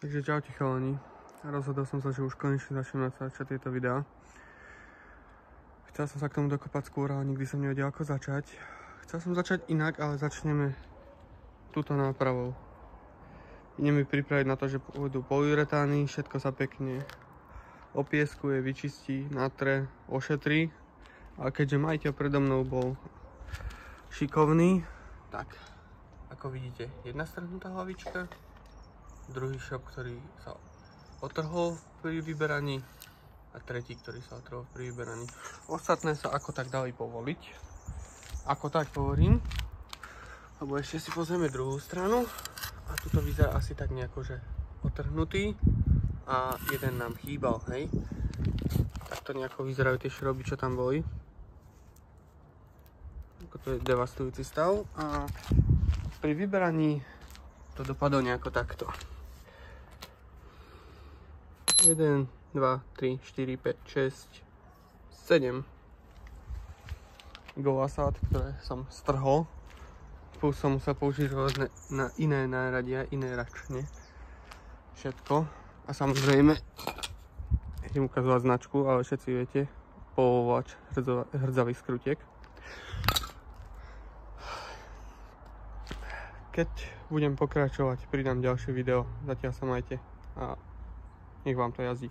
Takže čaute chalani. Rozhodol som sa, že už konečne začnem natáčať tieto videá. Chcel som sa k tomu dokopať skôr, ale nikdy som nevedel ako začať. Chcel som začať inak, ale začneme túto nápravou. Ideme pripraviť na to, že pôjdu polyuretány, všetko sa pekne opieskuje, vyčistí, natre, ošetrí. A keďže majiteľ predo mnou bol šikovný, tak ako vidíte, jedna strhnutá hlavička, druhý šop, ktorý sa otrhol pri vyberaní a tretí, ktorý sa otrhol pri vyberaní. Ostatné sa ako tak dali povoliť. Ako tak hovorím, lebo ešte si pozrieme druhú stranu a tuto vyzerá asi tak nejako, že otrhnutý a jeden nám chýbal, hej. Takto nejako vyzerajú tie šroby, čo tam boli. To je devastujúci stav a pri vyberaní to dopadlo nejako takto. 1, 2, 3, 4, 5, 6, 7 golasát, ktoré som strhol. Plus som musel použiť rôzne na iné náradia, iné račne. Všetko. A samozrejme, idem ukazovať značku, ale všetci viete, povovač hrdzavých skrutiek. Keď budem pokračovať, pridám ďalšie video. Zatiaľ sa majte a nech vám to jazdí.